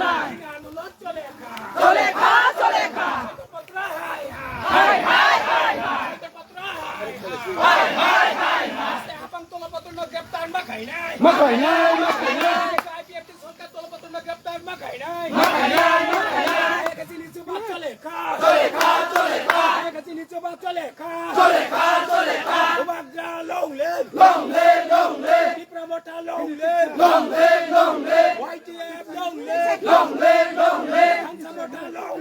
নাই আন্দোলন চলে খা চলে খা চলে খা পত্র হাই হাই হাই হাই পত্র হাই হাই হাই হাই আপন তলপত্র গ্রেপ্তার মা খাই নাই মাখাই নাই মাখাই নাই আইপিএফ সরকার তলপত্র গ্রেপ্তার মা খাই নাই মাখাই নাই মাখাই নাই কাছে চুবা চলে খা চলে খা চলে খা কাছে চুবা চলে খা চলে খা চলে খা বাগরা লং লে ত্রিপুরা মোটা লং লে YTF লং লে খানসা মোটা লং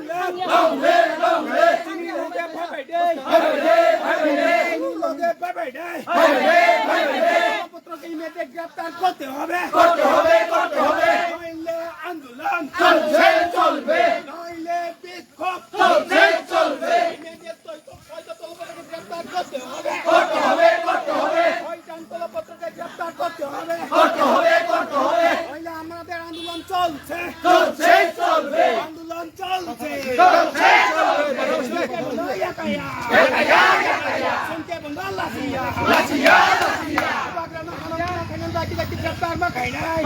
লে চিনি লোকে ভাবাই দে চিনি লোকে ভাবাই দে পত্রকে ইমিডিয়েট গ্রেফতার করতে হবে নইলে আন্দোলন নইলে বিক্ষোভ ইমিডিয়েট তলপত্রকে গ্রেফতার করতে হবে তলপত্রকে গ্রেফতার করতে হবে নইলে আমাদের আন্দোলন চলছে আন্দোলন চলছে শুনকে বন্ধ লাসিয়া গ্রেপ্তার মা খাই নাই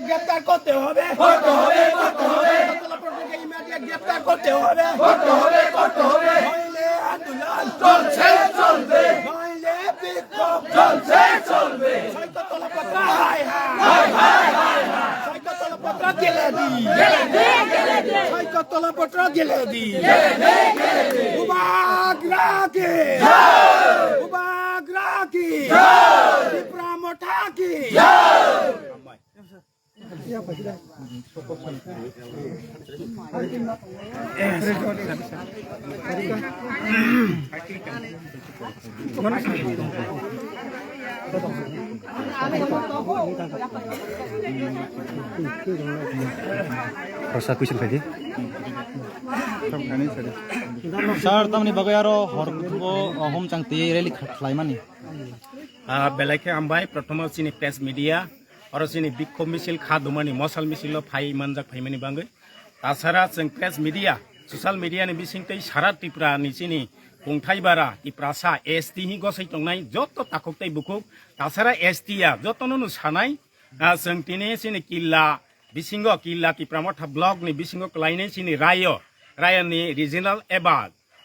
গ্রেপ্তার করতে হবে গ্রেপ্তার করতে হবে আন্দোলন চলবে নইলে বিক্ষোভ চলবে তলপত্র হাই তলপত্র গেলে দি তলপত্র গেলে দি উবাগ্রাকি ত্রিপুরা মোটা কি Rasa kuisin tadi. Sir, tamni bagai aro horbo hom changti rally khlai mani. বেলাইকে আমবাই প্রথম চিনি প্রেস মিডিয়া আর চিনি বিক্ষোভ মিছিল খাদুমানি মশাল মিছিল ফাই মানজাক ফাইমানি বাঙ্গৈ তাছাড়া जों প্রেস মিডিয়া সোশ্যাল মিডিয়ানি বিসিংতै সারা ত্রিপুরানি চিনি खुंथाइबारा इप्रासा एसटी हि गसै तंनाय जत ताखुकतै बुखुक तासारा एसटी आ जतननु सानाय जों तिनि सिनि किल्ला बिसिंगो किल्ला तिप्रामथा ब्लक नि बिसिंगो क्लाइनै सिनि रायनि रिजनल एबा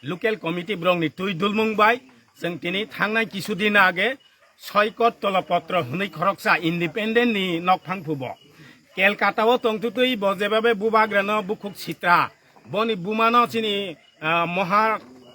लोकल कमिटी ब्रंनि तुइ दुलमुंबाय जों तिनि थांनाय किसुदिन आगे सयकत तलपत्र हुनै खरकसा इंडिपेंडेंट नि नकथां फुबो केलकाताओ तंतुतै बजेबाबे बुबाग्रानो बुखुक सित्रा बनि बुमानो सिनि महा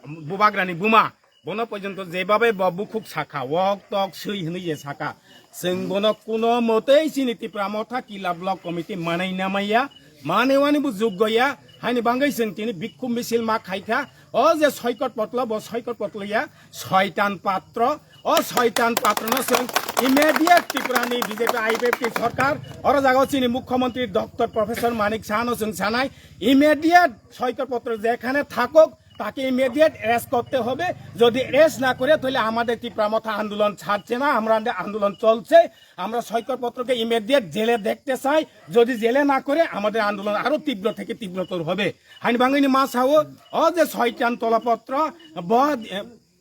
बुबाग्रानि बुमा बनो पर्यन्त जेबाबे बुखुक साखा वक तक सै हनै साखा जों बनो कुनो मते सिनि टिप्रामथा किला ब्लक कमिटी मानै नामाया मानेवानिबो जोग्गया हानि बांगै जों तिनि बिक्षोभ मिছিল मा खाइखा अ जे सयकत पत्ल ब सयकत पत्लया शयतान पात्र अ शयतान पात्रनो जों इमिडिएट टिप्रानि बीजेपी आईपीएफ सरकार और जागाव चिनि मुख्यमंत्री डॉक्टर प्रोफेसर मानिक साहानो जों सानाय इमिडिएट सयकत पत्र जेखाने थाकुक তাকে ইমিডিয়েট অ্যারেস্ট করতে হবে যদি অ্যারেস্ট না করে তাহলে আমাদের ত্রিপুরামথা আন্দোলন ছাড়ছে না আমরা আন্দোলন চলছে আমরা সৈকতপত্রকে ইমিডিয়েট জেলে দেখতে চাই যদি জেলে না করে আমাদের আন্দোলন আরো তীব্র থেকে তীব্রতর হবে হাইন বাঙ্গিনি মাছাও অ যে ছয়টান তলপত্র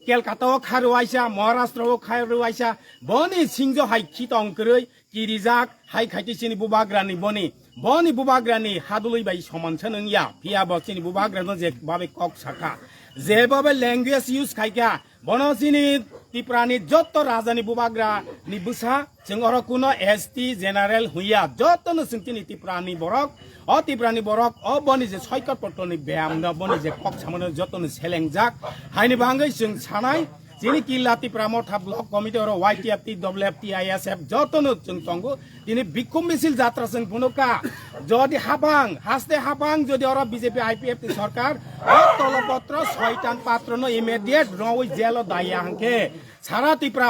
কেলকাতাও খারুয়াইছা মহারাষ্ট্রও খারুয়াইছা বনি সিংজো হাই খিতংকरै কিরিজাক হাই খাইতিसिनि बुबाग्रानि बनि बुबाग्रानि हादुलै बाय समानसो नोंया फिया बसिनि बुबाग्रानो जे बाबे कक साखा जे बाबे लैंग्वेज यूज खाइका बनसिनि टिप्रानि जत्त राजानि बुबाग्रानि बुसा जों अर कुनो एसटी जेनारेल हुइया जत्तनो जोंनि टिप्रानि बरक अ टिप्रानि बरक अ बनि जे सयकत पत्तनि ब्याम न बनि जे कक सामनो जत्तनो सेलेंजाक हाइनि बांगै जों सानाय যিনি কিল্লা ত্রিপুরামথা ব্লক কমিটি और YTF WFT ISF जतनो जों तंगो दिनै बिक्षोभ मिছিল যাত্রা जों बुनुका যদি हाबां हास्ते हाबां যদি और बीजेपी IPF सरकार तलपत्र शयतान पात्रनो इमिडिएट रवै जेल दाया हांके सारा ত্রিপুরা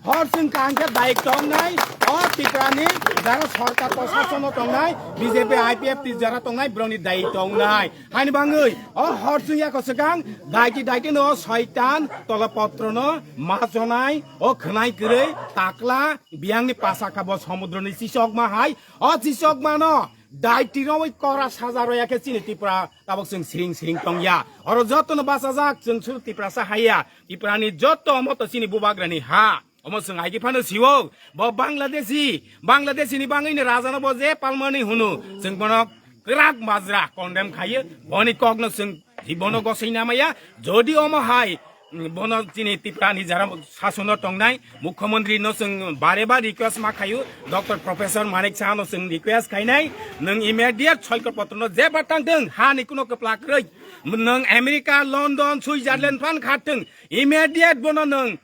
हरसुं कांके दायित्व नाय अ ত্রিপুরাनि যারা সরকার প্রশাসন তংনাই বিজেপি আইপিএফ যারা তংনাই ব্রনি দায়িত্ব নাই হাইনি বাঙ্গৈ অ হরসুং ইয়াকসগাং দায়িত্ব ন শয়তান তলপত্রন মাজনাই অ খনাই কरै তাকলা বিয়াংनि पासा खाबो समुद्रनि चिसकमा हाय अ चिसकमा न daitiro oi kora sajaro yake chini tipra tabok sing siring tongya oro jotono basajak sing sur tipra sa haya tiprani joto moto chini bubagrani ha omo sing aigi phano siwo bo bangladeshi ni bangai ni raja no bo je palmani hunu sing bono krak majra condemn khaye boni kogno sing jibono gosaina maya jodi omo hai bono chini tiprani jara sasono tongnai mukhyamantri no sing bareba request ma khayu Dr. Professor Manik Shah no sing request khainai nang immediate choikor patro no je batang deng ha ni kuno keplak rei nang America London Switzerland fan khateng immediate bono nang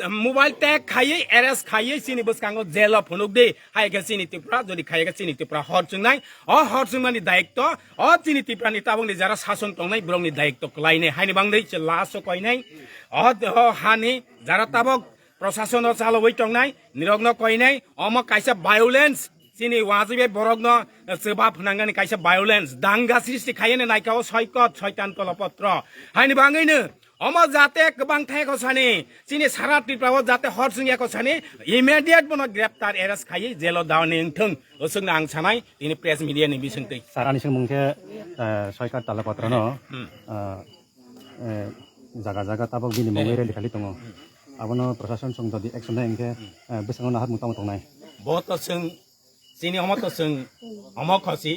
mobile tag khaye arrest khaye chini buskango jail of hunuk de hai ga chini tipra jodi khaye ga chini tipra hor chungnai o hor chungmani daikto o chini tipra ni tabong ni jara sason tongnai brong ni daikto klaine haini bangdei che laso koinai o hani jara tabok prosasono chalowai tongnai nirogno koinai omo kaisa violence chini wajibe borogno seba phunangani kaisa violence danga sristi khayene naikao soikot soitan kolopotr haini bangaine omo jate kebang theko chani chini sara triprawo jate hor chungyako chani immediate bono graftar arrest khaye jelo daone thung osung ang chanai tini press media ni bisingtei sarani sing mungke soikar talapatra no jaga tabok bini mongere likhali tongo abono proshashan song dodi action engke besango nahat mutang tongnai boto sing chini omo to sing omo khosi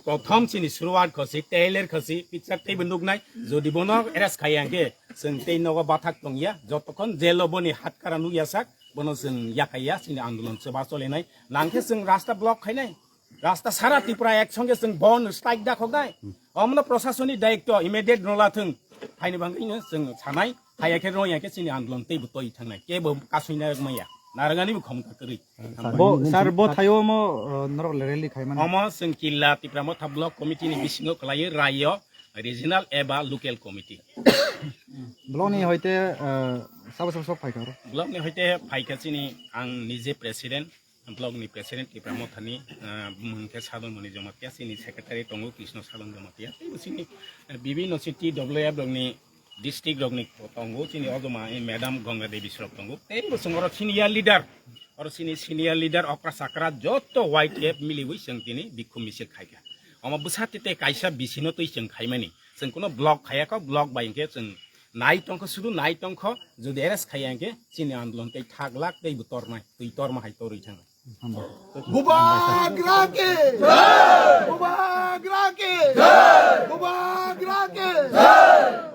প্রথম চিনি শুরুয়াত খসি টেইলের খসি picture তেই বন্দুক নাই যদি বনো এরাস খাইয়াঙ্গে जों তেই নগ বাথাক টংয়া যতক্ষণ জেল বনি হাত কারা নুইয়া সাক বনো जों ইয়াকাইয়া চিনি আন্দোলন সেবা চলেনাই নাংকে जों রাস্তা ব্লক খাইনাই রাস্তা সারা ত্রিপুরা একসঙ্গে जों বন স্ট্রাইক দাখগাই অমন প্রশাসনিক দায়িত্ব ইমিডিয়েট নলাথং ফাইনি বাঙ্গিনো जों সানাই হাইয়াকে রয়াকে চিনি আন্দোলন তেই বতই থাংনাই কেবো কাসুইনা মাইয়া नारगानि बुखम कतरि bo sar bo thayo mo norok rally khaiman omo sing killa tipramo tha block committee ni bisingo kalaye rayo regional eba local committee block ni hoite sab phaikar block ni hoite phaikachini ang nije president block ni president tipramo thani mungke sadon mani jamatia sini secretary tongo krishna sadon jamatia sini bibino city wf block ni district rognik tongo chini odoma madam Ganga Devi Srok tongo ei bosongoro senior leader okra sakra joto white cap miliwi sengtini bikhum misil khaiga oma busatite kaisa bisino toi seng khaimani seng kono block khayaka block baingke seng nai tongko sudu nai tongko jodi eras khayangke chini andolon tei thaglak tei butormai tui torma hai torui thang Bubag Rake!